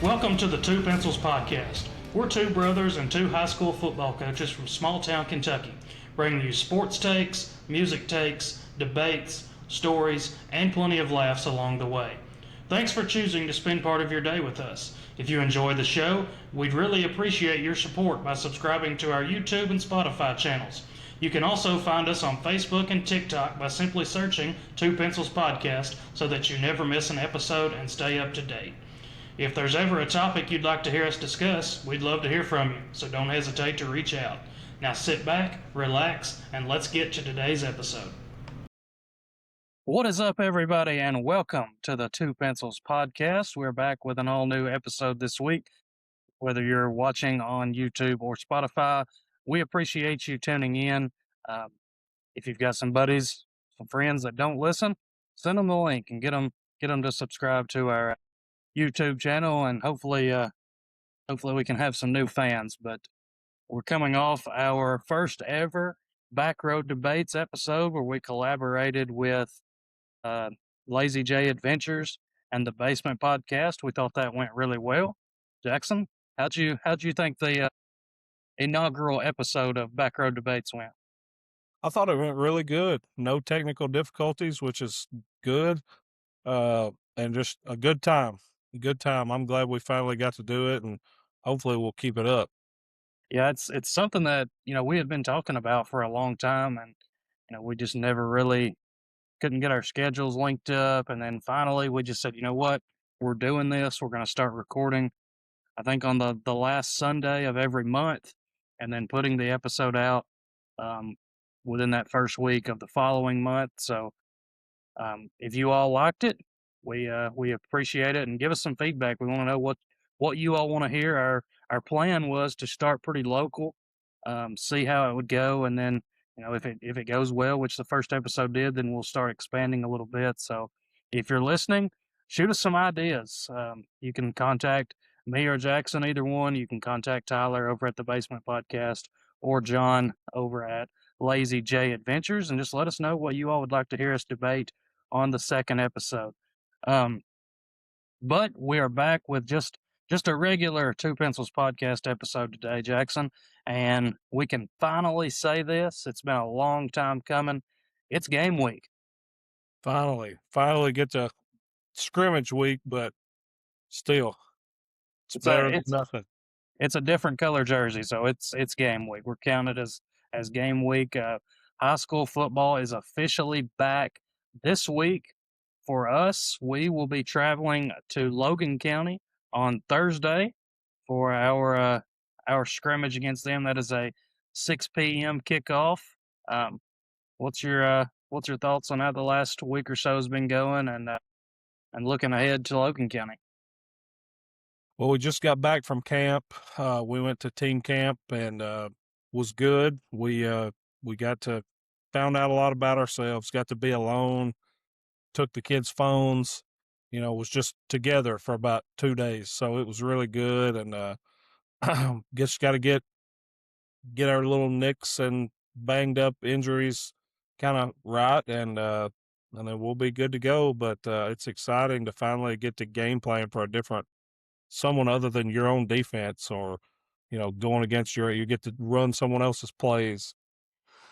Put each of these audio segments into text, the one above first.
Welcome to the Two Pencils Podcast. We're two brothers and two high school football coaches from small town Kentucky, bringing you sports takes, music takes, debates, stories, and plenty of laughs along the way. Thanks for choosing to spend part of your day with us. If you enjoy the show, we'd really appreciate your support by subscribing to our YouTube and Spotify channels. You can also find us on Facebook and TikTok by simply searching Two Pencils Podcast so that you never miss an episode and stay up to date. If there's ever a topic you'd like to hear us discuss, we'd love to hear from you, so don't hesitate to reach out. Now sit back, relax, and let's get to today's episode. What is up, everybody, and welcome to the Two Pencils Podcast. We're back with an all-new episode this week. Whether you're watching on YouTube or Spotify, we appreciate you tuning in. If you've got some buddies, some friends that don't listen, send them the link and get them to subscribe to our YouTube channel, and hopefully we can have some new fans. But we're coming off our first ever Backroad Debates episode where we collaborated with Lazy J Adventures and the Basement Podcast. We thought that went really well. Jackson, how'd you think the inaugural episode of Backroad Debates went? I thought it went really good. No technical difficulties, which is good, and just a good time. I'm glad we finally got to do it, and hopefully we'll keep it up. Yeah, it's something that we had been talking about for a long time, and we just never really couldn't get our schedules linked up, and then finally we just said, you know what, we're doing this. We're going to start recording, I think, on the last Sunday of every month, and then putting the episode out within that first week of the following month. So if you all liked it, we appreciate it, and give us some feedback. We want to know what you all want to hear. Our plan was to start pretty local, see how it would go, and then if it goes well, which the first episode did, then we'll start expanding a little bit. So if you're listening, shoot us some ideas. You can contact me or Jackson, either one. You can contact Tyler over at the Basement Podcast or John over at Lazy J Adventures, and just let us know what you all would like to hear us debate on the second episode. But we are back with just a regular Two Pencils Podcast episode today, Jackson, and we can finally say this. It's been a long time coming. It's game week. Finally get to scrimmage week, but still, it's better than nothing. It's a different color jersey, so it's game week. We're counted as game week. High school football is officially back this week. For us, we will be traveling to Logan County on Thursday for our scrimmage against them. That is a 6 p.m. kickoff. What's your thoughts on how the last week or so has been going, and looking ahead to Logan County? Well, we just got back from camp. We went to team camp and was good. We got to found out a lot about ourselves. Got to be alone. Took the kids' phones, was just together for about 2 days. So it was really good. And just got to get our little nicks and banged up injuries kind of right. And then we'll be good to go. But it's exciting to finally get to game plan for someone other than your own defense, or, going against you get to run someone else's plays.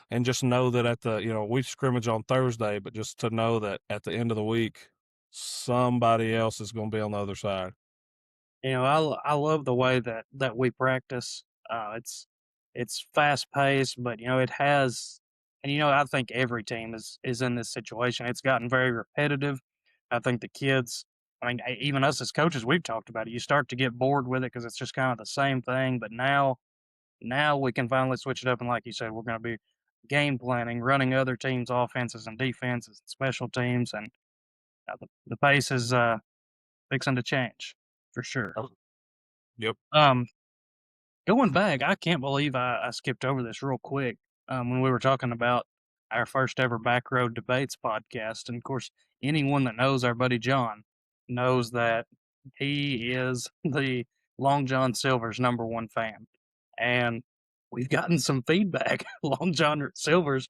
And just know that we scrimmage on Thursday, but just to know that at the end of the week, somebody else is going to be on the other side. I love the way that we practice. It's fast paced, but it has, and I think every team is in this situation. It's gotten very repetitive. I think the kids, even us as coaches, we've talked about it. You start to get bored with it because it's just kind of the same thing. But now we can finally switch it up, and like you said, we're going to be game planning, running other teams' offenses and defenses, and special teams, and the pace is fixing to change for sure. Yep. Going back, I can't believe I skipped over this real quick when we were talking about our first ever Backroad Debates podcast. And of course, anyone that knows our buddy John knows that he is the Long John Silver's #1 fan. And we've gotten some feedback. Long John Silver's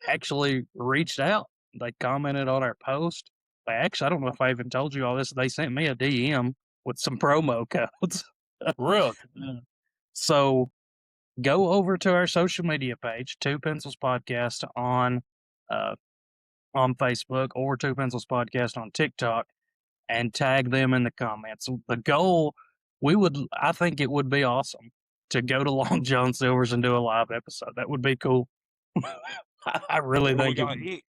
actually reached out. They commented on our post. I don't know if I even told you all this. They sent me a DM with some promo codes. Really? So go over to our social media page, Two Pencils Podcast uh, on Facebook or Two Pencils Podcast on TikTok, and tag them in the comments. The goal, I think it would be awesome to go to Long John Silver's and do a live episode. That would be cool. I really What are we think gonna eat?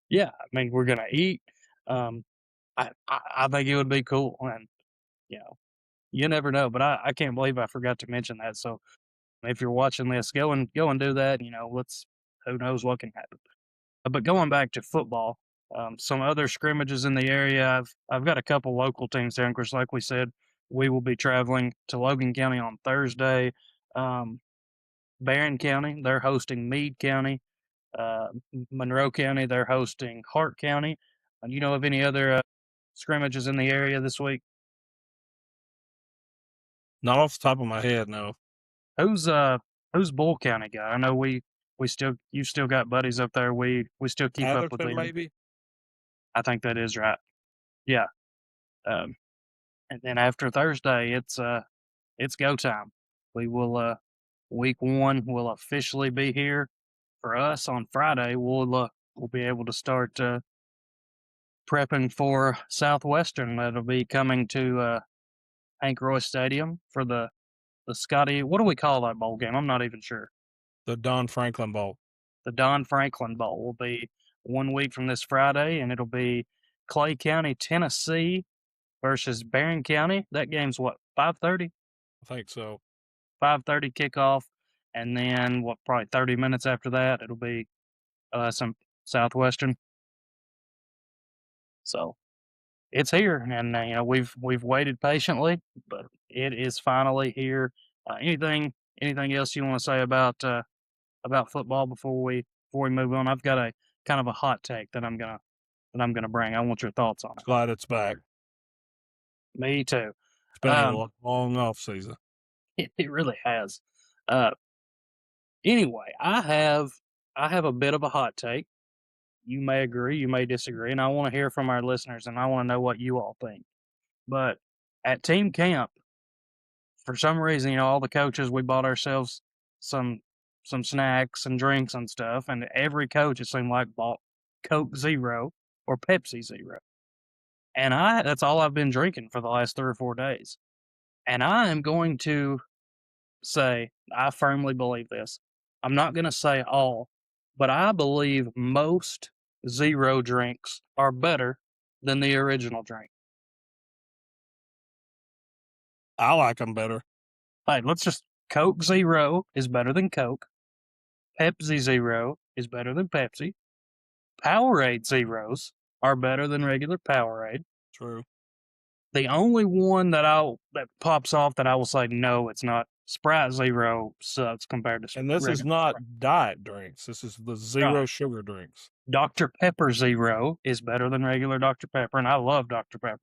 yeah, I mean, we're gonna eat. Um, I think it would be cool, and you know, you never know. But I can't believe I forgot to mention that. So if you're watching this, go and do that. Let's who knows what can happen. But going back to football, some other scrimmages in the area. I've got a couple local teams there. Of course, like we said, we will be traveling to Logan County on Thursday. Um, Barron County, they're hosting Meade County. Monroe County, they're hosting Hart County. You know of any other scrimmages in the area this week? Not off the top of my head, no. Who's uh who's Bull County guy? I know we still you still got buddies up there. We still keep up with Atherton, them. maybe? I think that is right. Yeah. Um, and then after Thursday, it's go time. We will week one will officially be here for us on Friday. We'll be able to start prepping for Southwestern. That'll be coming to Hank Roy Stadium for the Scotty. What do we call that bowl game? I'm not even sure. The Don Franklin Bowl. The Don Franklin Bowl will be 1 week from this Friday, and it'll be Clay County, Tennessee versus Barron County. That game's what, 5:30? I think so. 5:30 kickoff, and then what? Probably 30 minutes after that, it'll be some Southwestern. So it's here, and we've waited patiently, but it is finally here. Anything else you want to say about football before we move on? I've got a kind of a hot take that I'm gonna bring. I want your thoughts on it. Glad it's back. Me too. It's been Um, a long off season. it really has. Uh, anyway, I have a bit of a hot take. You may agree, you may disagree, and I want to hear from our listeners, and I want to know what you all think. But at team camp, for some reason, all the coaches, we bought ourselves some some snacks and drinks and stuff, and every coach it seemed like bought Coke Zero or Pepsi Zero. And that's all I've been drinking for the last 3 or 4 days. And I am going to say, I firmly believe this. I'm not going to say all, but I believe most zero drinks are better than the original drink. I like them better. Like, Coke Zero is better than Coke. Pepsi Zero is better than Pepsi. Powerade Zeros are better than regular Powerade. True. The only one that pops off that I will say no, it's not. Sprite Zero sucks compared to And this is regular not Sprite. diet drinks. This is the zero sugar drinks. Dr. Pepper Zero is better than regular Dr. Pepper, and I love Dr. Pepper.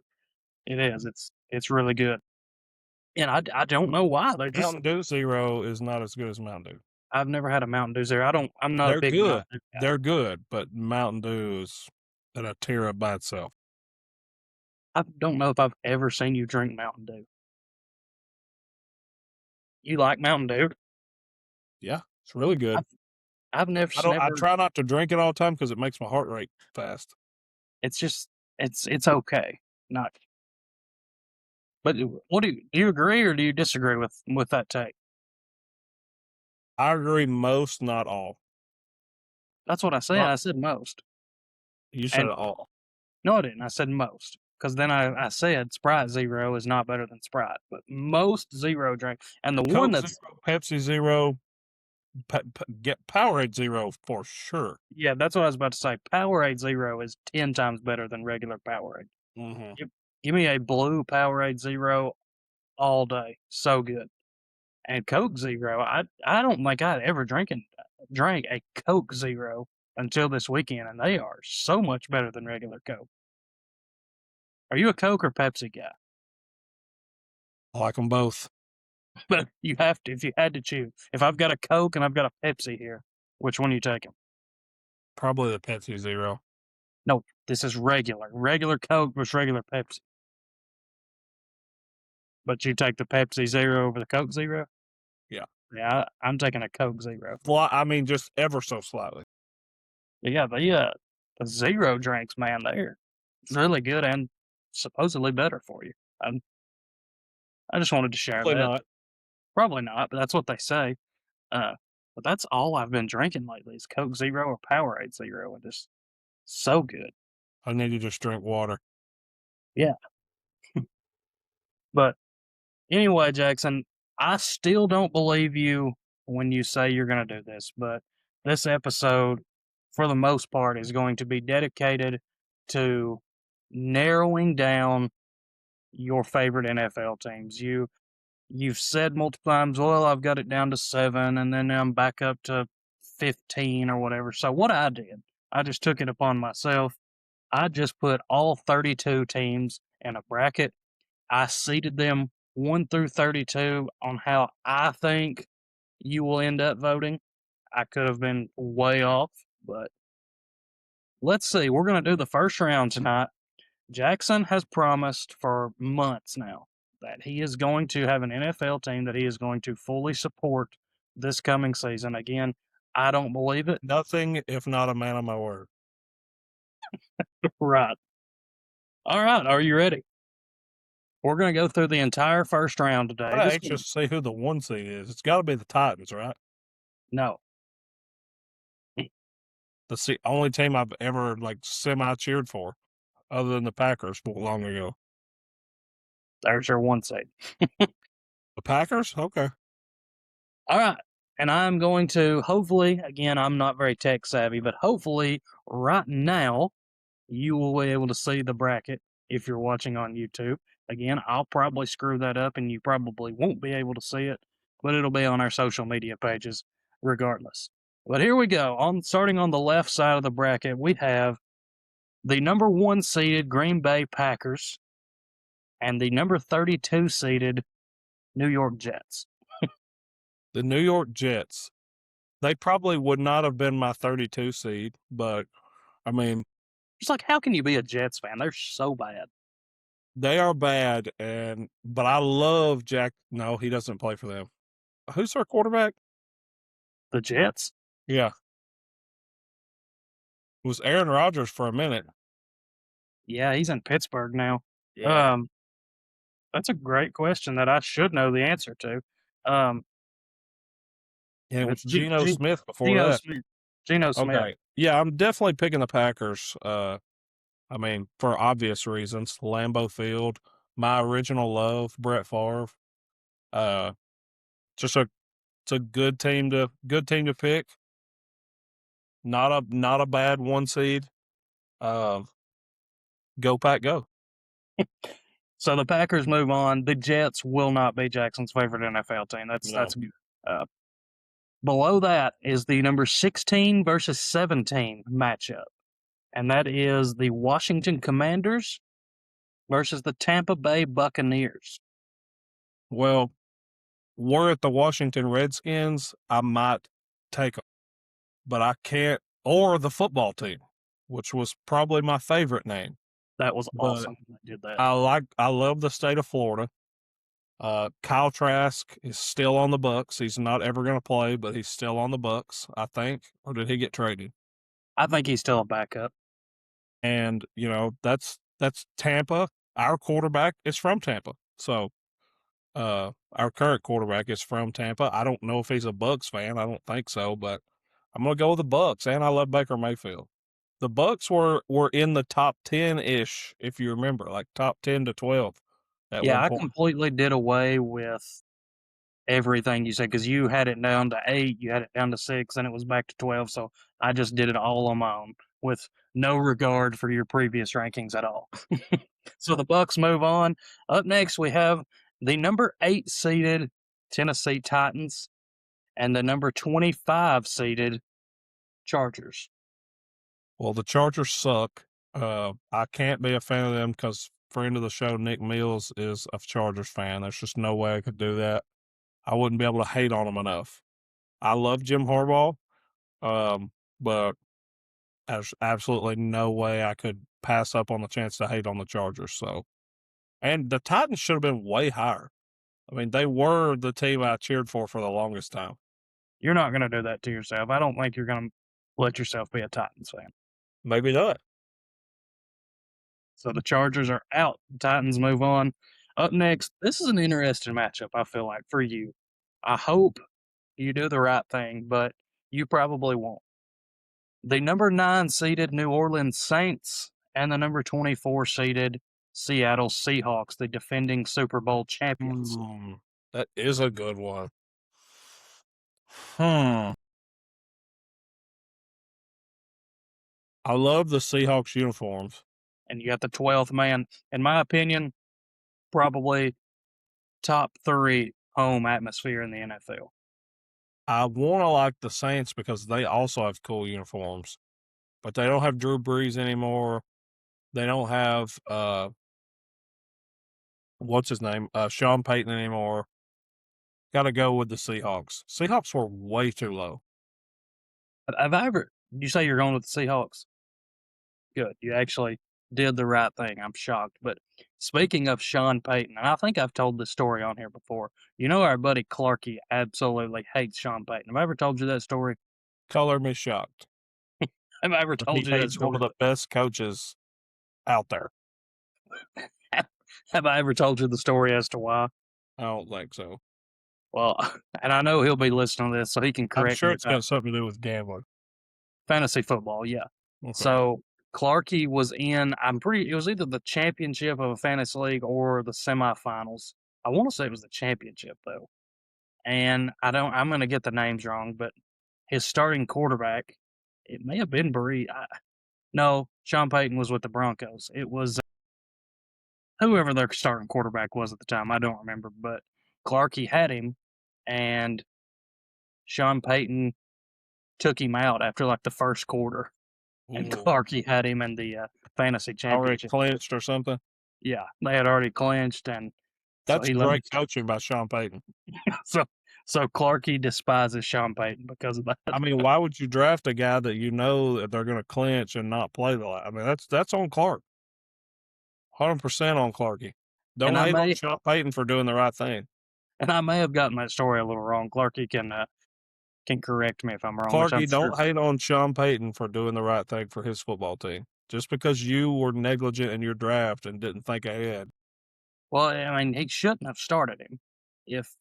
It is. It's really good. And I don't know why. Mountain Dew Zero is not as good as Mountain Dew. I've never had a Mountain Dew Zero. I'm not a They're big good. Mountain Dew guy. They're good, but Mountain Dew is at a tier up by itself. I don't know if I've ever seen you drink Mountain Dew. You like Mountain Dew? Yeah, it's really good. I've never. I try not to drink it all the time because it makes my heart rate fast. It's just it's okay. Not. But what do you agree or do you disagree with that take? I agree most, not all. That's what I said. I said most. You said And all. no, I didn't. I said most. Because then I said Sprite Zero is not better than Sprite, but most zero drink and the Coke one that's Zero, Pepsi Zero, get Powerade Zero for sure. yeah, that's what I was about to say. Powerade Zero is 10 times better than regular Powerade. Mm-hmm. Give me a blue Powerade Zero all day. So good. And Coke Zero, I don't think I'd ever drank a Coke Zero until this weekend, and they are so much better than regular Coke. Are you a Coke or Pepsi guy? I like them both. But you have to, if you had to choose. If I've got a Coke and I've got a Pepsi here, which one are you taking? Probably the Pepsi Zero. No, this is regular. Regular Coke versus regular Pepsi. But you take the Pepsi Zero over the Coke Zero? Yeah. Yeah, I'm taking a Coke Zero. I mean, just ever so slightly. Yeah, the zero drinks, man, they're really good and supposedly better for you. Um, I just wanted to share Probably that. not. Probably not, but that's what they say. Uh, but that's all I've been drinking lately is Coke Zero or Powerade Zero, and just so good. I need to just drink water. Yeah. But anyway, Jackson, I still don't believe you when you say you're going to do this, but this episode, for the most part, is going to be dedicated to narrowing down your favorite NFL teams. You've said multiple times, well, I've got it down to 7 and then I'm back up to 15 or whatever. So what I did, I just took it upon myself. I just put all 32 teams in a bracket. I seeded them 1 through 32 on how I think you will end up voting. I could have been way off, but let's see. We're going to do the first round tonight. Jackson has promised for months now that he is going to have an NFL team that he is going to fully support this coming season. Again, I don't believe it. Nothing if not a man of my word. Right. All right. Are you ready? We're going to go through the entire first round today. I'm anxious to see who the 1 seed is. It's got to be the Titans, right? No, That's the only team I've ever like semi cheered for, other than the Packers long ago. there's your 1 seed. The Packers? Okay. All right. And I'm going to hopefully, again, I'm not very tech savvy, but hopefully right now you will be able to see the bracket if you're watching on YouTube. Again, I'll probably screw that up and you probably won't be able to see it, but it'll be on our social media pages regardless. But here we go. Starting on the left side of the bracket, we have the number 1 seeded Green Bay Packers and the number 32 seeded New York Jets. The New York Jets. They probably would not have been my 32 seed, but I mean, It's like, how can you be a Jets fan? They're so bad. they are bad, but I love Jack. No, he doesn't play for them. Who's their quarterback? The Jets? Yeah, it was Aaron Rodgers for a minute. Yeah, he's in Pittsburgh now. Yeah, Um, that's a great question that I should know the answer to. Um, and it was it's Geno Smith before Geno that. Smith. Geno Smith. Okay, yeah, I'm definitely picking the Packers. I mean, for obvious reasons, Lambeau Field, my original love, Brett Favre. Uh, just it's a good team to pick. Not a bad 1 seed. Uh, go Pack, go. So the Packers move on. The Jets will not be Jackson's favorite NFL team. No. That's good. Below that is the number 16 versus 17 matchup, and that is the Washington Commanders versus the Tampa Bay Buccaneers. Well, were it the Washington Redskins, I might take them, but I can't. Or the football team, which was probably my favorite name. That was But awesome. They did that. I love the state of Florida. Kyle Trask is still on the Bucks. He's not ever going to play, but he's still on the Bucks, I think. Or did he get traded? I think he's still a backup. And that's Tampa. Our quarterback is from Tampa, so our current quarterback is from Tampa. I don't know if he's a Bucks fan. I don't think so, but I'm gonna go with the Bucks, and I love Baker Mayfield. The Bucks were in the top 10-ish, if you remember, like top 10 to 12 at Yeah, one I point. completely did away with everything you said because you had it down to 8, you had it down to 6, and it was back to 12. So I just did it all on my own with no regard for your previous rankings at all. So the Bucks move on. Up next, we have the number 8 seeded Tennessee Titans and the number 25 seeded Chargers. Well, the Chargers suck. I can't be a fan of them because friend of the show Nick Mills is a Chargers fan. There's just no way I could do that. I wouldn't be able to hate on them enough. I love Jim Harbaugh, but there's absolutely no way I could pass up on the chance to hate on the Chargers. So And the Titans should have been way higher. I mean, they were the team I cheered for the longest time. You're not going to do that to yourself. I don't think you're going to let yourself be a Titans fan. Maybe not. So the Chargers are out. The Titans move on. Up next, this is an interesting matchup, I feel like, for you. I hope you do the right thing, but you probably won't. The number 9 seeded New Orleans Saints and the number 24 seeded Seattle Seahawks, the defending Super Bowl champions. That is a good one. I love the Seahawks uniforms. And you got the 12th man. In my opinion, probably top 3 home atmosphere in the NFL. I want to like the Saints because they also have cool uniforms, but they don't have Drew Brees anymore. They don't have what's his name, Sean Payton anymore. Got to go with the Seahawks. Seahawks were way too low. Have I ever? You say you're going with the Seahawks? Good. You actually did the right thing. I'm shocked. But speaking of Sean Payton, and I think I've told this story on here before. You know, our buddy Clarky absolutely hates Sean Payton. Have I ever told you that story? Color me shocked. Have I ever told He you that hates one story? of the best coaches out there. Have I ever told you the story as to why? I don't think so. Well, and I know he'll be listening to this, so he can I'm correct sure me it's if got something to do with gambling. fantasy football, yeah. Okay. So Clarkey was in, it was either the championship of a fantasy league or the semifinals. I want to say it was the championship though. And I'm going to get the names wrong, but his starting quarterback, it may have been no, Sean Payton was with the Broncos. It was whoever their starting quarterback was at the time. I don't remember, but Clarkey had him, and Sean Payton took him out after like the first quarter, and Ooh. Clarkey had him in the fantasy Already championship. clinched or something? Yeah, they had already clinched, and so That's he let great coaching by Sean Payton. so Clarkey despises Sean Payton because of that. I mean, why would you draft a guy that you know that they're going to clinch and not play the I mean, that's on Clark. 100% on Clarky. Don't hate on Sean Payton for doing the right thing. And I may have gotten that story a little wrong. Clarkey can correct me if I'm wrong. Clarky, don't hate on Sean Payton for doing the right thing for his football team. Just because you were negligent in your draft and didn't think ahead. Well, I mean, he shouldn't have started him if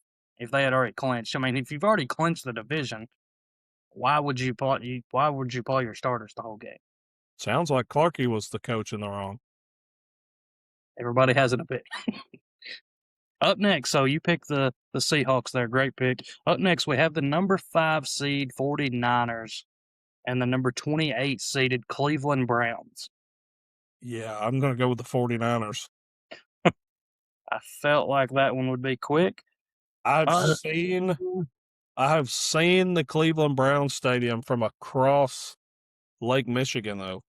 they had already clinched. I mean, if you've already clinched the division, why would you play your starters the whole game? Sounds like Clarky was the coach in the wrong. Everybody has an opinion. Up next, so you pick the Seahawks there. Great pick. Up next, we have the number 5 seed 49ers and the number 28 seeded Cleveland Browns. Yeah, I'm going to go with the 49ers. I felt like that one would be quick. I have seen the Cleveland Browns stadium from across Lake Michigan, though.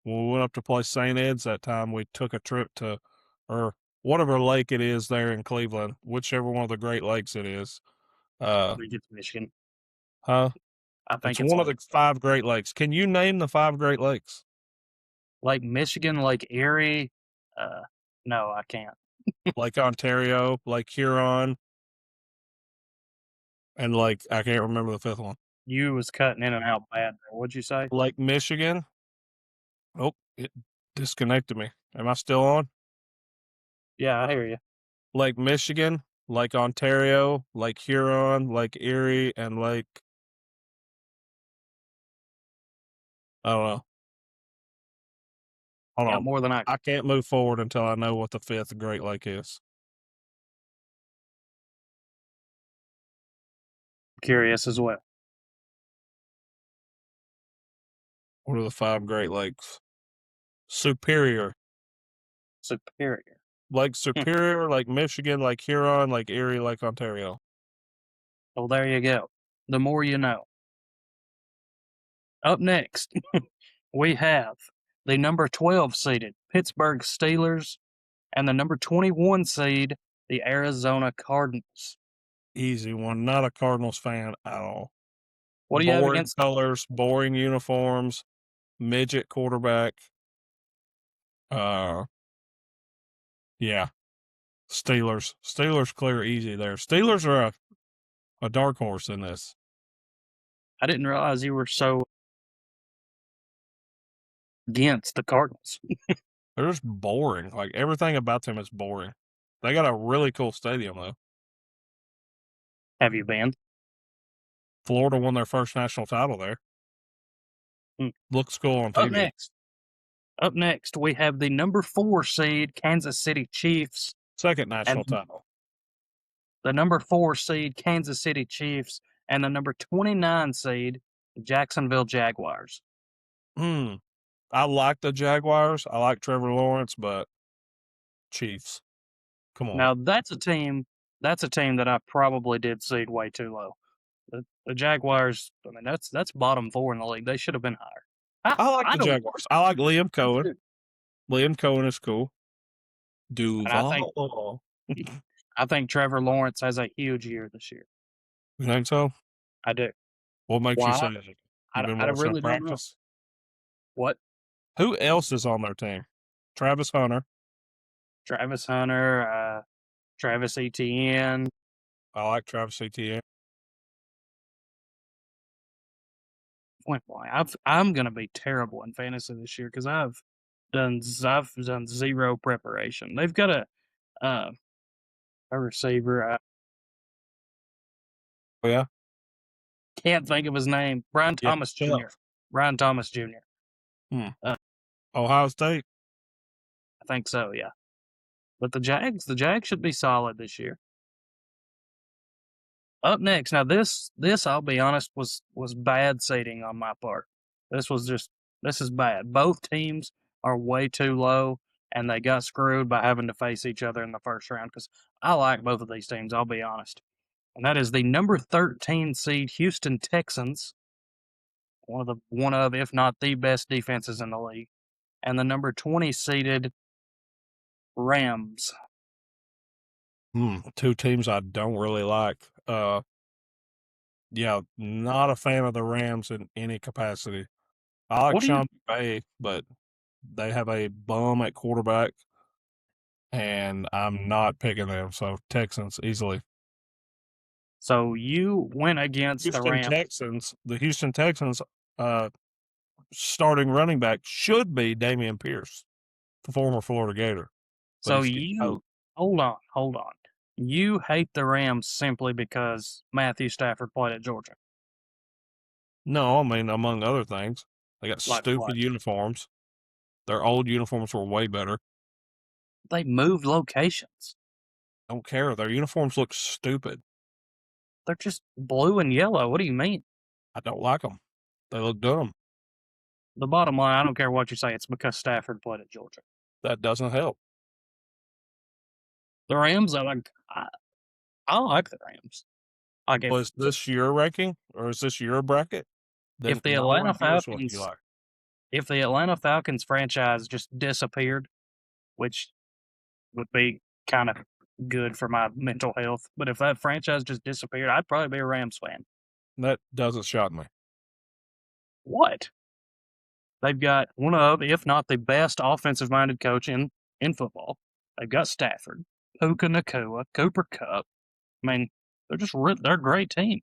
When we went up to play St. Ed's that time, we took a trip to, or whatever lake it is there in Cleveland, whichever one of the Great Lakes it is. I think it's Michigan. Huh? I think It's one of the 5 Great Lakes. Can you name the 5 Great Lakes? Lake Michigan, Lake Erie. No, I can't. Lake Ontario, Lake Huron, and I can't remember the 5th one. You was cutting in and out bad there. What'd you say? Lake Michigan. Oh, it disconnected me. Am I still on? Yeah, I hear you. Lake Michigan, Lake Ontario, Lake Huron, Lake Erie, and Lake. I don't know. Hold on. More than I can't move forward until I know what the 5th Great Lake is. Curious as well. What are the 5 Great Lakes? Superior. Lake Superior, Lake Michigan, Lake Huron, Lake Erie, Lake Ontario. Well, there you go. The more you know. Up next, we have the number 12 seeded Pittsburgh Steelers and the number 21 seed, the Arizona Cardinals. Easy one. Not a Cardinals fan at all. What do you have Boring against colors, boring uniforms, midget quarterback. Yeah. Steelers. Steelers clear easy there. Steelers are a dark horse in this. I didn't realize you were so against the Cardinals. They're just boring. Like everything about them is boring. They got a really cool stadium though. Have you been? Florida won their first national title there. Hmm. Looks cool on Up TV. next. Up next, we have the number 4 seed Kansas City Chiefs Second national and title. the number 4 seed Kansas City Chiefs and the number 29 seed Jacksonville Jaguars. I like the Jaguars. I like Trevor Lawrence, but Chiefs. Come on. Now that's a team that I probably did seed way too low. The Jaguars, I mean that's bottom 4 in the league. They should have been higher. I like I the don't Jaguars. I like Liam Cohen. too. Liam Cohen is cool. And I think Trevor Lawrence has a huge year this year. You think so? I do. What makes you Why? say that? You've been I watching really don't know. practice? What? Who else is on their team? Travis Hunter. Travis Hunter, Travis Etienne. I like Travis Etienne. Point blank. I'm gonna be terrible in fantasy this year because I've done zero preparation. They've got a receiver. Oh, yeah? Can't think of his name. Brian Yeah, Thomas Jr. Brian Thomas Jr. Ohio State. I think so. Yeah. But the Jags should be solid this year. Up next, now this I'll be honest was bad seeding on my part. This is bad. Both teams are way too low, and they got screwed by having to face each other in the first round. Because I like both of these teams. I'll be honest, and that is the number 13 seed Houston Texans, one of if not the best defenses in the league, and the number 20 seeded Rams. Two teams I don't really like. Yeah, not a fan of the Rams in any capacity. I like What do you Sean McVay, but they have a bum at quarterback, and I'm not picking them. So Texans easily. So you went against the Rams. The Houston Texans, starting running back should be Damian Pierce, the former Florida Gator. So hold on. You hate the Rams simply because Matthew Stafford played at Georgia. No, I mean, among other things, they got Like stupid what? uniforms. Their old uniforms were way better. They moved locations. Don't care. Their uniforms look stupid. They're just blue and yellow. What do you mean? I don't like them. They look dumb. The bottom line, I don't care what you say. It's because Stafford played at Georgia. That doesn't help. The Rams, I like the Rams. Like Was this your ranking or is this your bracket? Then if the no one Atlanta cares what Falcons, you like. if the Atlanta Falcons franchise just disappeared, which would be kind of good for my mental health, but if that franchise just disappeared, I'd probably be a Rams fan. That doesn't shock me. What? They've got one of, if not the best offensive-minded coach in football. They've got Stafford, Puka Nacua, Cooper Kupp. I mean, they're a great team.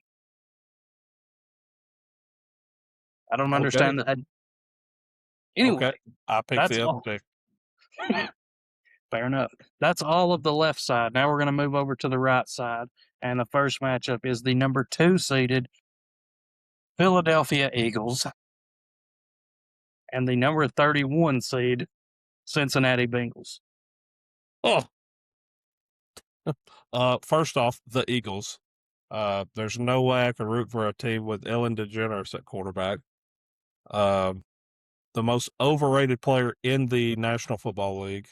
I don't understand that. Anyway, Okay, I picked that's the all. other pick. Fair enough. That's all of the left side. Now we're going to move over to the right side, and the first matchup is the number 2 seeded Philadelphia Eagles and the number 31 seed Cincinnati Bengals. First off, the Eagles. There's no way I can root for a team with Ellen DeGeneres at quarterback. The most overrated player in the National Football League.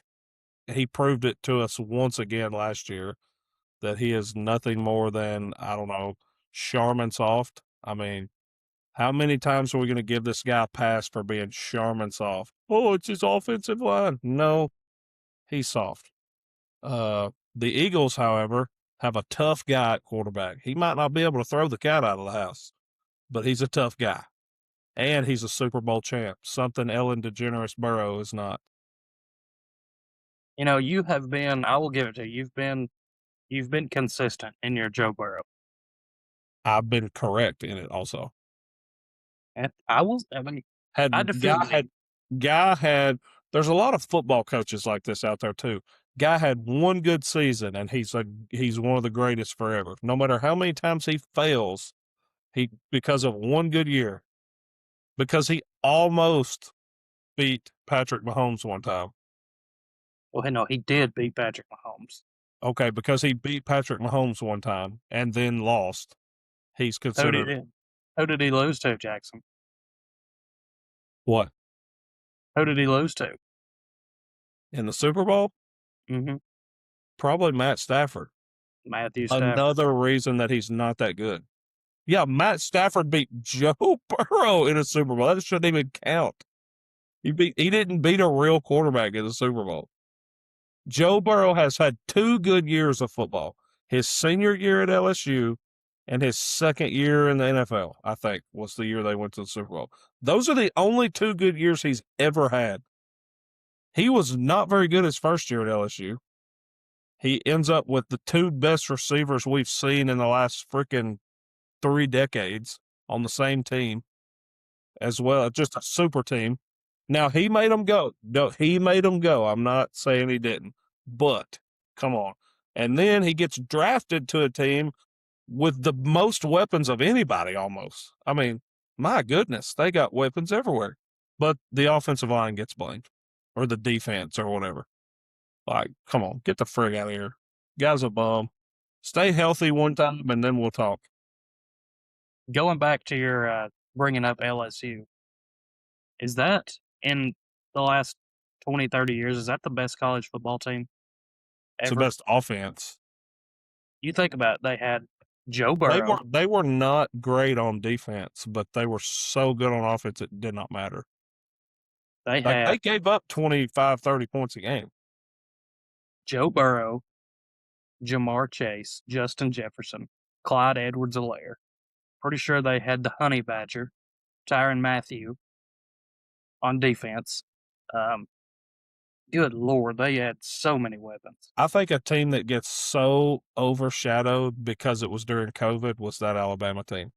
He proved it to us once again last year that he is nothing more than, I don't know, Charmin soft. I mean, how many times are we going to give this guy a pass for being Charmin soft? Oh, it's his offensive line. No, he's soft. The Eagles, however, have a tough guy at quarterback. He might not be able to throw the cat out of the house, but he's a tough guy. And he's a Super Bowl champ, something Ellen DeGeneres Burrow is not. You have been, I will give it to you. You've been consistent in your Joe Burrow. I've been correct in it also. And I mean, I Had guy defend had me. guy had there's a lot of football coaches like this out there too. Guy had one good season and he's one of the greatest forever. No matter how many times he fails, he because of one good year. Because he almost beat Patrick Mahomes one time. Well, no, he did beat Patrick Mahomes. Okay, because he beat Patrick Mahomes one time and then lost. He's Who did considered he, who did he lose to, Jackson? what? Who did he lose to? In the Super Bowl? Mm-hmm. Probably Matt Stafford. Matthew Stafford. Another reason that he's not that good. Yeah, Matt Stafford beat Joe Burrow in a Super Bowl. That shouldn't even count. He didn't beat a real quarterback in the Super Bowl. Joe Burrow has had 2 good years of football. His senior year at LSU and his second year in the NFL, I think, was the year they went to the Super Bowl. Those are the only 2 good years he's ever had. He was not very good his first year at LSU. He ends up with the 2 best receivers we've seen in the last freaking 3 decades on the same team as well. Just a super team. Now, he made them go. No, he made them go. I'm not saying he didn't, but come on. And then he gets drafted to a team with the most weapons of anybody almost. I mean, my goodness, they got weapons everywhere. But the offensive line gets blamed or the defense or whatever. Like, come on, get the frig out of here. Guy's a bum. Stay healthy one time and then we'll talk. Going back to your bringing up LSU, is that in the last 20, 30 years, is that the best college football team It's the ever? best offense. You think about it, they had Joe They Burrow. were not great on defense, but they were so good on offense it did not matter. They Like had they gave up 25, 30 points a game. Joe Burrow, Jamar Chase, Justin Jefferson, Clyde Edwards-Helaire. Pretty sure they had the Honey Badger, Tyrann Mathieu on defense. Um, Good Lord, they had so many weapons. I think a team that gets so overshadowed because it was during COVID was that Alabama team.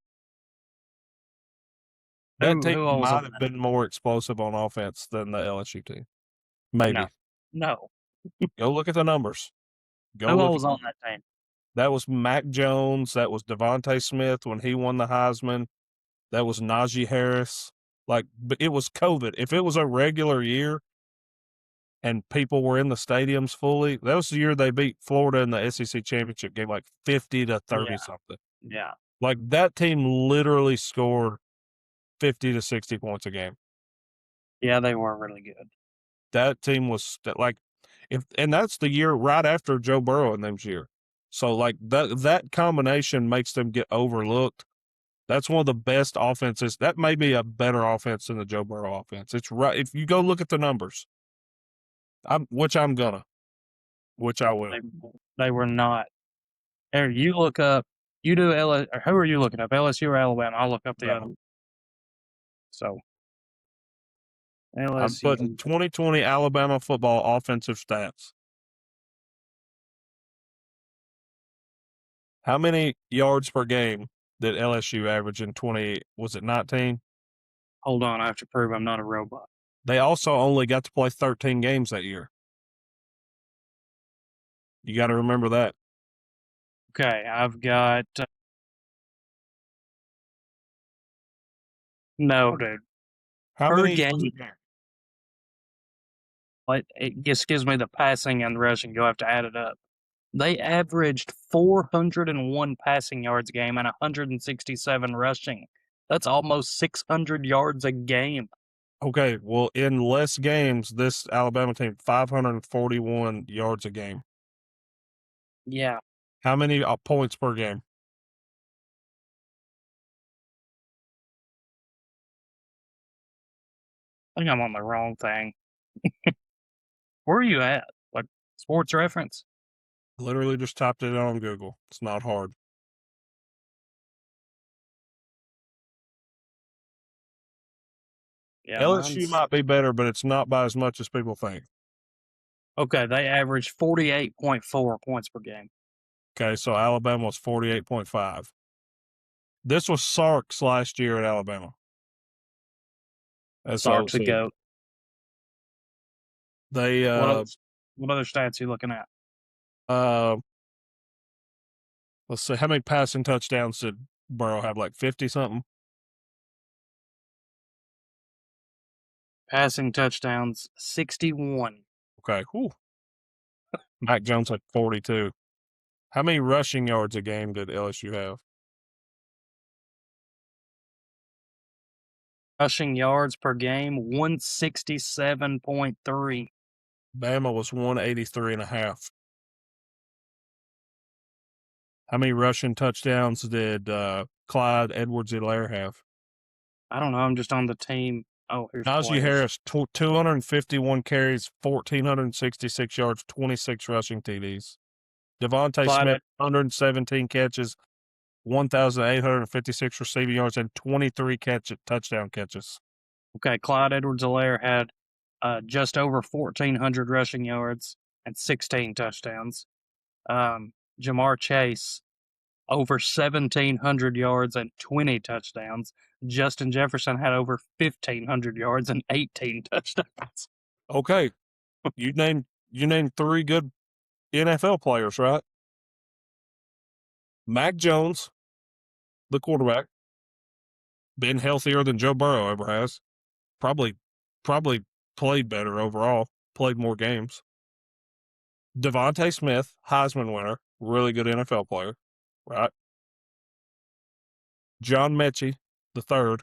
That Who team all was on might have that? been more explosive on offense than the LSU team. Maybe. No, no. Go look at the numbers. Go Who all look was at on that team? that was Mac Jones. That was Devontae Smith when he won the Heisman. That was Najee Harris. Like, but it was COVID. If it was a regular year and people were in the stadiums fully, that was the year they beat Florida in the SEC championship game, like 50 to 30 Yeah, something. yeah, Like that team literally scored 50 to 60 points a game. yeah. They were really good. That team was like, and that's the year right after Joe Burrow and them's year. So like that combination makes them get overlooked. That's one of the best offenses. That may be a better offense than the Joe Burrow offense. It's right. If you go look at the numbers, which I will. They, they were not. Here, you look up. You do LSU. Who are you looking up? LSU or Alabama? I'll look up the other. No. So I'm putting LSU. 2020 Alabama football offensive stats. How many yards per game did LSU average in 20? Was it 19? Hold on, I have to prove I'm not a robot. They also only got to play 13 games that year. You got to remember that. Okay, I've got no, dude. How Per many yards a game, game? like it just gives me the passing and rushing. You'll have to add it up. They averaged 401 passing yards a game and 167 rushing. That's almost 600 yards a game. Okay, well, in less games, this Alabama team 541 yards a game. Yeah, How many points per game? I think I'm on the wrong thing. Where are you at? Like sports reference? Literally just typed it on Google. It's not hard. Yeah, LSU mine's might be better, but it's not by as much as people think. Okay, they averaged 48.4 points per game. Okay, so Alabama was 48.5. This was Sark's last year at Alabama. As the Sark's a OC. goat. They What other stats are you looking at? let's see, how many passing touchdowns did Burrow have? Like 50 something? Passing touchdowns, 61. Okay. Whew. Mac Jones had 42. How many rushing yards a game did LSU have? Rushing yards per game, 167.3. Bama was 183 and a half. How many rushing touchdowns did Clyde Edwards-Helaire have? I don't know. I'm just on the team. Oh, here's Najee players. Harris, 251 carries, 1,466 yards, 26 rushing TDs. Devontae Clyde, Smith, 117 catches, 1,856 receiving yards, and 23 touchdown catches. okay, Clyde Edwards-Helaire had just over 1,400 rushing yards and 16 touchdowns. Jamar Chase, over 1,700 yards and 20 touchdowns. Justin Jefferson had over 1,500 yards and 18 touchdowns. Okay, you named three good NFL players, right? Mac Jones, the quarterback, been healthier than Joe Burrow ever has. Probably played better overall, played more games. Devontae Smith, Heisman winner, really good NFL player, right? John Mechie, the third,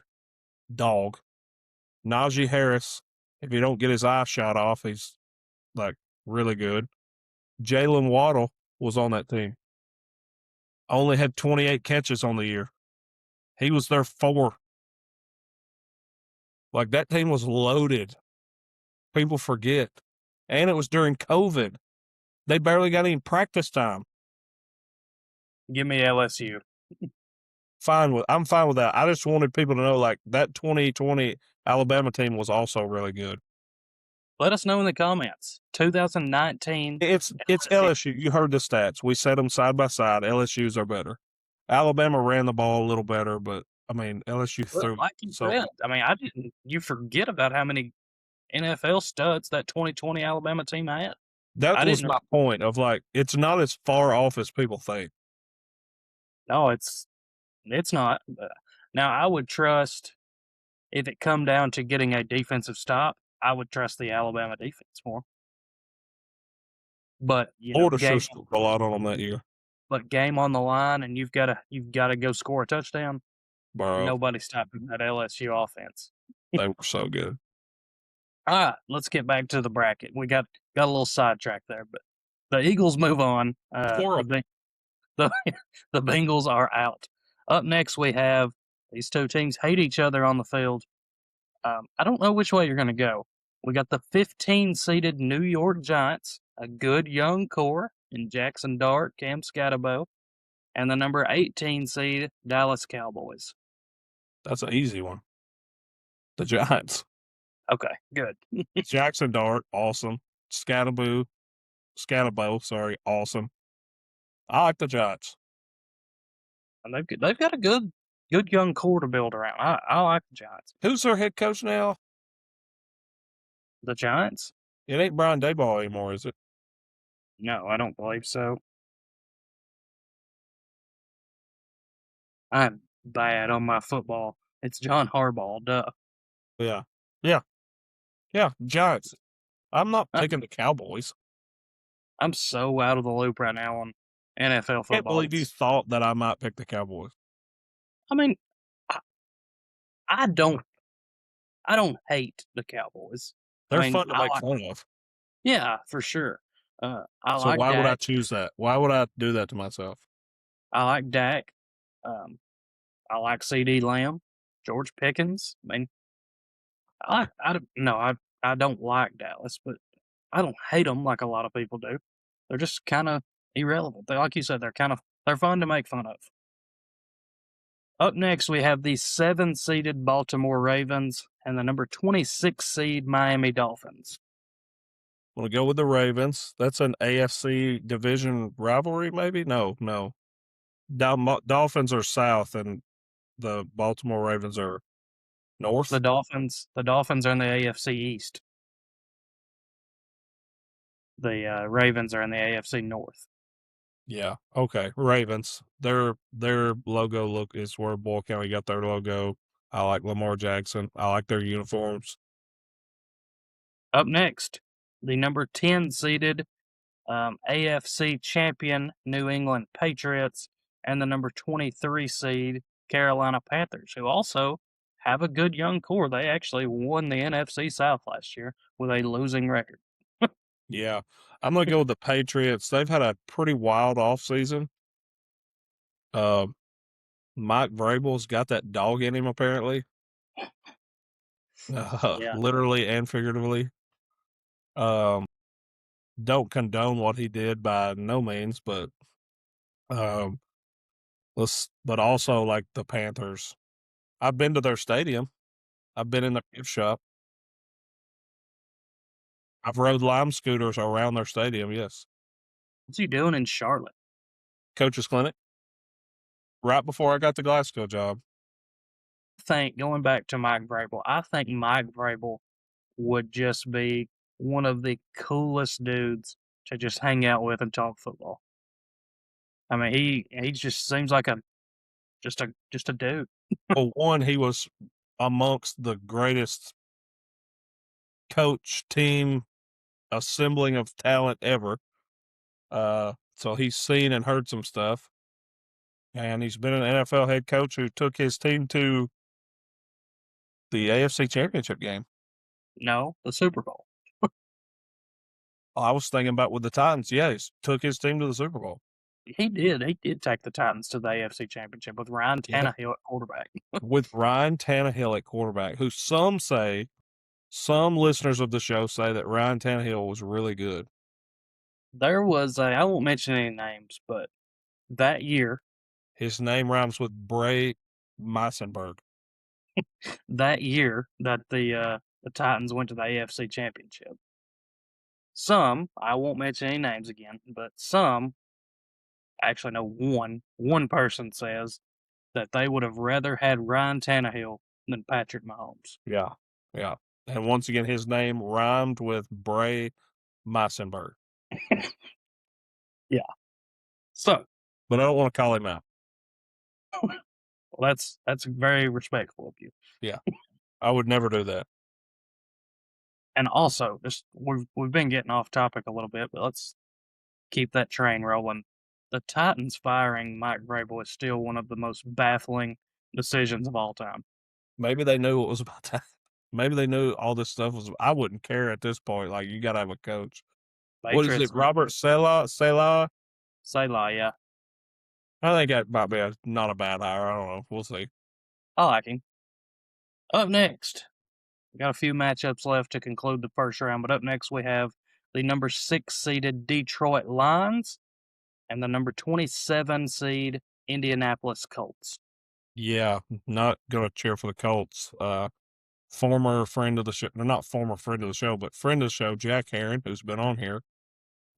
dog. Najee Harris, if you don't get his eye shot off, he's like really good. Jalen Waddle was on that team. Only had 28 catches on the year. He was their four. Like that team was loaded. People forget. And it was during COVID. They barely got any practice time. Give me LSU. I'm fine with that. I just wanted people to know like that 2020 Alabama team was also really good. Let us know in the comments. 2019. It's LSU. You heard the stats. We set them side by side. LSU's are better. Alabama ran the ball a little better, but I mean LSU Well, threw like you so said, I mean, I didn't. You forget about how many NFL studs that 2020 Alabama team had. that I was didn't. my point of like it's not as far off as people think. No, it's not. Now, I would trust if it come down to getting a defensive stop. I would trust the Alabama defense more. But Florida sure scored a lot on them that year. game on the line, and you've got to go score a touchdown. Bro, Nobody stopping that LSU offense. they were so good. All right, let's get back to the bracket. We got a little sidetracked there, but the Eagles move on. The the Bengals are out. Up next, we have these two teams hate each other on the field. I don't know which way you're going to go. We got the 15-seeded New York Giants, a good young core in Jackson Dart, Cam Scatterbo, and the number 18 seed Dallas Cowboys. That's an easy one. The Giants. Okay, good. Jackson Dart, awesome. Scatterbo, sorry, awesome. I like the Giants. And they've got a good young core to build around. I like the Giants. Who's their head coach now? The Giants? It ain't Brian Daboll anymore, is it? No, I don't believe so. I'm bad on my football. It's John Harbaugh, duh. Yeah. Yeah, Giants. I'm not picking the Cowboys. I'm so out of the loop right now on NFL I can't football. believe you thought that I might pick the Cowboys. I mean, I don't hate the Cowboys. They're I mean, fun to make fun of. yeah, for sure. I So like why would I Dak. choose that? Why would I do that to myself? I like Dak. I like CD Lamb, George Pickens. I mean, I don't like Dallas, but I don't hate them like a lot of people do. They're just kind of irrelevant. They, like you said, they're fun to make fun of. Up next, we have the 7-seeded Baltimore Ravens and the number 26 seed Miami Dolphins. Want to go with the Ravens. That's an AFC division rivalry, maybe? No. Dolphins are south, and the Baltimore Ravens are north. The Dolphins are in the AFC East. The Ravens are in the AFC North. Yeah. Okay. Ravens. Their logo look is where Boyle County got their logo. I like Lamar Jackson. I like their uniforms. Up next, the number 10 seeded AFC champion New England Patriots and the number 23 seed Carolina Panthers, who also have a good young core. They actually won the NFC South last year with a losing record. Yeah. I'm gonna go with the Patriots. They've had a pretty wild offseason. Uh, Mike Vrabel's got that dog in him, apparently. Yeah. Literally and figuratively. Um, don't condone what he did by no means, but um, but also like the Panthers. I've been to their stadium. I've been in their gift shop. I've rode lime scooters around their stadium. Yes, What's he doing in Charlotte? coach's clinic. Right before I got the Glasgow job. Going back to Mike Vrabel, I think Mike Vrabel would just be one of the coolest dudes to just hang out with and talk football. I mean, he just seems like a dude. Well, one, he was amongst the greatest coach team assembling of talent ever. So he's seen and heard some stuff. And he's been an NFL head coach who took his team to the AFC Championship game. No, the Super Bowl. I was thinking about with the Titans. Yeah, he took his team to the Super Bowl. He did. He did take the Titans to the AFC Championship with Ryan Yeah. Tannehill at quarterback. With Ryan Tannehill at quarterback, who some listeners of the show say that Ryan Tannehill was really good. There was I won't mention any names, but that year, His name rhymes with Bray Meisenberg. that year that the Titans went to the AFC Championship. Some, I won't mention any names again, but some, actually no one person says that they would have rather had Ryan Tannehill than Patrick Mahomes. Yeah. Yeah. And once again, his name rhymed with Bray Meisenberg. Yeah. So, But I don't want to call him out. well, that's very respectful of you. Yeah. I would never do that. And also, just we've been getting off topic a little bit, but let's keep that train rolling. The Titans firing Mike Vrabel is still one of the most baffling decisions of all time. Maybe they knew it was about to. Maybe they knew all this stuff was. I wouldn't care at this point. Like, you got to have a coach. What is it, Patriots, Robert Sala? Selah, yeah. I think that might be not a bad hire. I don't know. We'll see. I like him. Up next, we got a few matchups left to conclude the first round, but up next we have the number 6 seeded Detroit Lions and the number 27 seed Indianapolis Colts. Yeah, not gonna cheer for the Colts. Former friend of the show, not former friend of the show, but friend of the show, Jack Herron, who's been on here,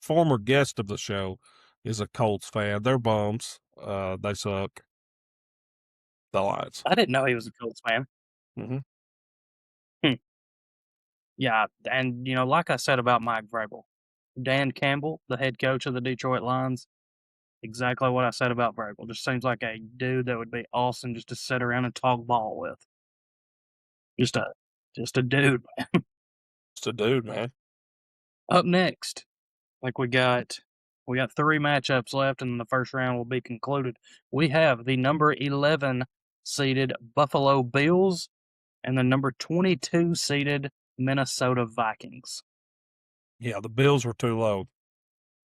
former guest of the show, is a Colts fan. They're bums. They suck. The Lions. I didn't know he was a Colts fan. Mm-hmm. Yeah, and like I said about Mike Vrabel, Dan Campbell, the head coach of the Detroit Lions, exactly what I said about Vrabel. Just seems like a dude that would be awesome just to sit around and talk ball with. Just a dude. Just a dude, man. Up next, like we got 3 matchups left, and the first round will be concluded. We have the number 11 seeded Buffalo Bills and the number 22 seeded Minnesota Vikings. Yeah, the Bills were too low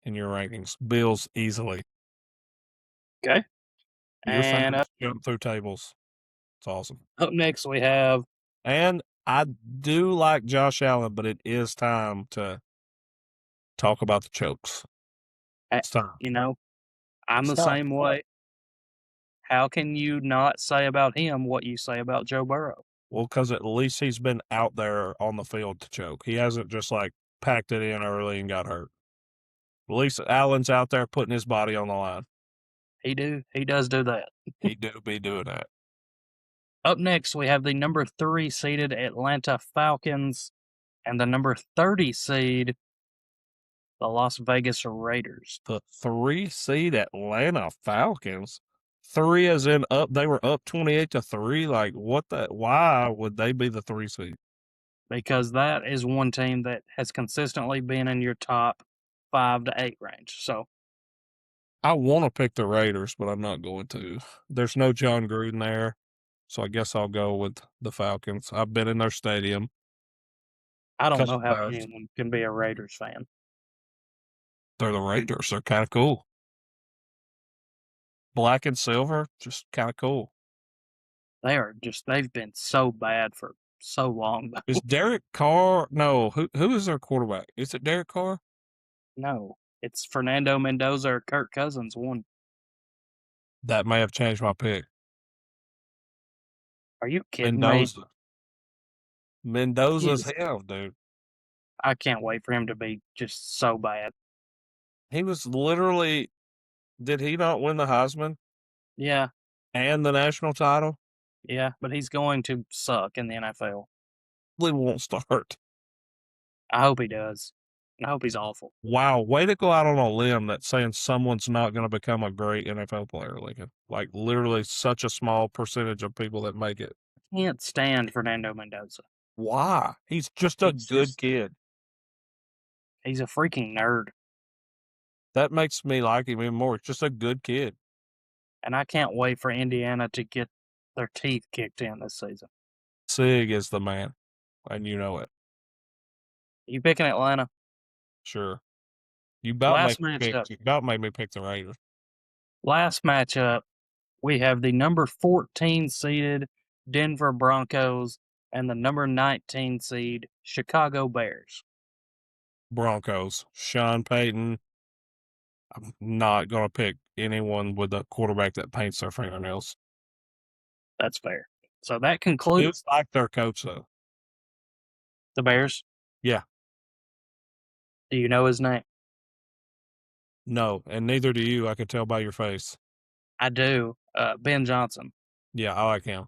in your rankings. Bills easily. Okay. Your And fans jump through tables. It's awesome. up next we have And I do like Josh Allen, but it is time to talk about the chokes. It's time. I'm the It's time. same way. How can you not say about him what you say about Joe Burrow? Well, because at least he's been out there on the field to choke. He hasn't just like packed it in early and got hurt. At least Allen's out there putting his body on the line. He does do that. He do be doing that. Up next, we have the number 3 seeded Atlanta Falcons and the number 30 seed, the Las Vegas Raiders. The 3 seed Atlanta Falcons. 3 as in up. They were up 28-3. Like what the? Why would they be the 3 seed? Because that is one team that has consistently been in your top 5 to 8 range. So I want to pick the Raiders, but I'm not going to. There's no John Gruden there, so I guess I'll go with the Falcons. I've been in their stadium. I don't know Couple how times. anyone can be a Raiders fan. They're the Raiders. They're kind of cool. Black and silver, just kind of cool. They've been so bad for so long. Is Derek Carr? No, who is their quarterback? Is it Derek Carr? No, it's Fernando Mendoza or Kirk Cousins. One. That may have changed my pick. Are you kidding me? Mendoza. Mendoza's Yes. him, dude. I can't wait for him to be just so bad. He was literally. Did he not win the Heisman Yeah, and the national title? yeah, but he's going to suck in the NFL. He won't start. I hope he does. I hope he's awful. Wow, way to go out on a limb that's saying someone's not going to become a great NFL player, Lincoln. Like literally such a small percentage of people that make it. Can't stand Fernando Mendoza. Why? He's just a good kid. He's a freaking nerd. That makes me like him even more. He's just a good kid. And I can't wait for Indiana to get their teeth kicked in this season. Sig is the man, and you know it. You picking Atlanta? Sure. You about made me pick the Raiders. Last matchup, we have the number 14 seeded Denver Broncos and the number 19 seed Chicago Bears. Broncos. Sean Payton. I'm not going to pick anyone with a quarterback that paints their fingernails. That's fair. So that concludes. It's like their coach, though. The Bears? Yeah. Do you know his name? No, and neither do you. I could tell by your face. I do. Ben Johnson. Yeah, I like him.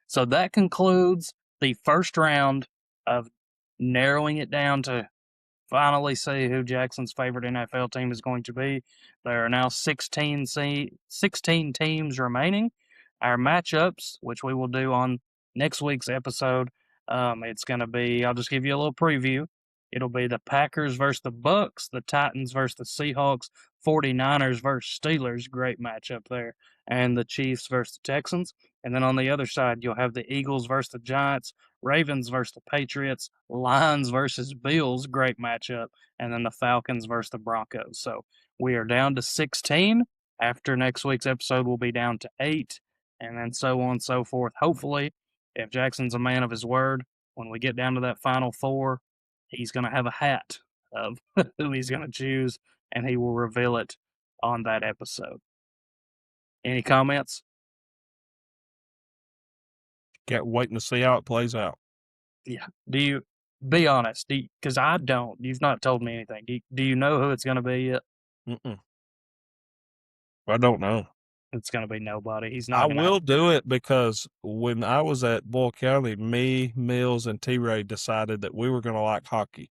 So that concludes the first round of narrowing it down to finally see who Jackson's favorite NFL team is going to be. There are now 16 teams remaining. Our matchups, which we will do on next week's episode, it's going to be, I'll just give you a little preview. It'll be the Packers versus the Bucks, the Titans versus the Seahawks, 49ers versus Steelers, great matchup there, and the Chiefs versus the Texans. And then on the other side, you'll have the Eagles versus the Giants, Ravens versus the Patriots, Lions versus Bills, great matchup, and then the Falcons versus the Broncos. So we are down to 16. After next week's episode, we'll be down to 8, and then so on and so forth. Hopefully, if Jackson's a man of his word, when we get down to that final 4, he's going to have a hat of who he's going to choose, and he will reveal it on that episode. Any comments? Can't wait to see how it plays out. Yeah. Do you, be honest, because I don't. You've not told me anything. Do you know who it's going to be yet? Mm-mm. I don't know. It's going to be nobody. He's not. I will do it because when I was at Boyle County, me, Mills, and T-Ray decided that we were going to like hockey.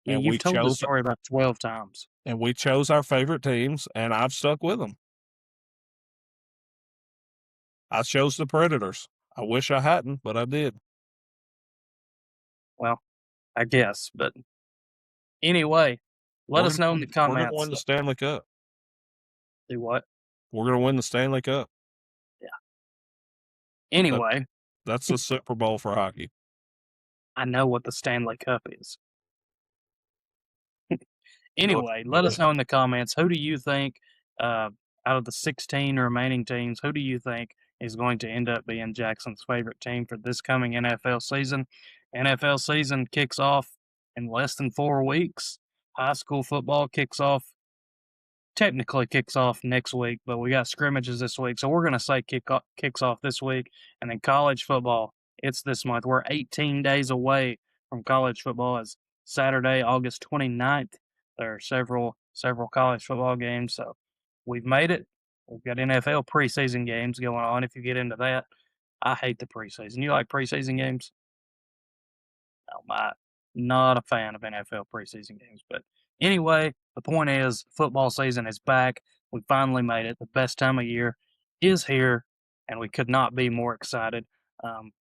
Yeah, and you've told the story about 12 times. And we chose our favorite teams, and I've stuck with them. I chose the Predators. I wish I hadn't, but I did. Well, I guess. But anyway, let us know in the comments. We're going to win the Stanley Cup. Do what? We're going to win the Stanley Cup. Yeah. Anyway. That's the Super Bowl for hockey. I know what the Stanley Cup is. Anyway, let us know in the comments, who do you think, out of the 16 remaining teams, who do you think is going to end up being Jackson's favorite team for this coming NFL season? NFL season kicks off in less than 4 weeks. High school football technically kicks off next week, but we got scrimmages this week. So we're going to say kicks off this week. And then college football, it's this month. We're 18 days away from college football is Saturday, August 29th. There are several college football games, so we've made it. We've got NFL preseason games going on. If you get into that, I hate the preseason. You like preseason games? No, my not a fan of NFL preseason games. But anyway, the point is football season is back. We finally made it. The best time of year is here, and we could not be more excited.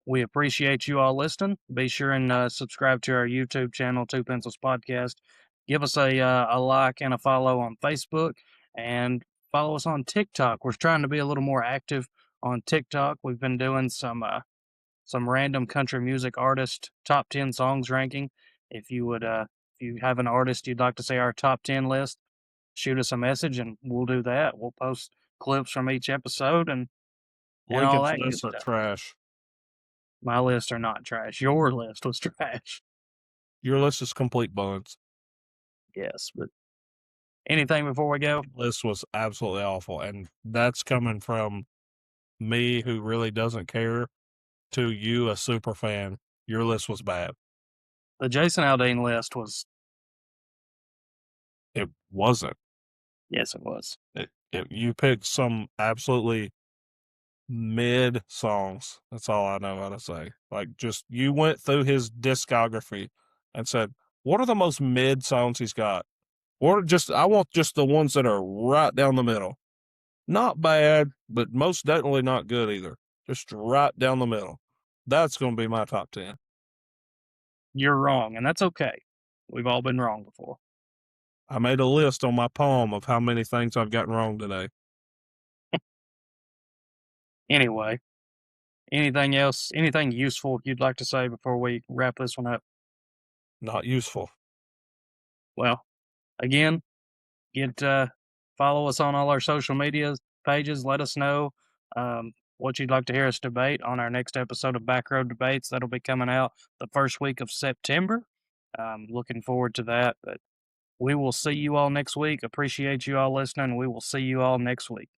We appreciate you all listening. Be sure and subscribe to our YouTube channel, Two Pencils Podcast. Give us a like and a follow on Facebook, and follow us on TikTok. We're trying to be a little more active on TikTok. We've been doing some random country music artist top 10 songs ranking. If you have an artist you'd like to say our top 10 list, shoot us a message and we'll do that. We'll post clips from each episode and all Lincoln's that good lists are stuff. trash. My lists are not trash. Your list was trash. Your list is complete buns. Yes, but anything before we go? List was absolutely awful, and that's coming from me who really doesn't care to you, a super fan. Your list was bad. The Jason Aldean list was, It wasn't. yes, it was. You picked some absolutely mid songs. That's all I know how to say. Like, just you went through his discography and said, what are the most mid songs he's got? Or just, I want just the ones that are right down the middle. Not bad, but most definitely not good either. Just right down the middle. That's going to be my top 10. You're wrong, and that's okay. We've all been wrong before. I made a list on my palm of how many things I've gotten wrong today. Anyway, anything else, anything useful you'd like to say before we wrap this one up? Not useful. Well, again, get follow us on all our social media pages. Let us know what you'd like to hear us debate on our next episode of Backroad Debates. That'll be coming out the first week of September. Looking forward to that. But we will see you all next week. Appreciate you all listening. We will see you all next week.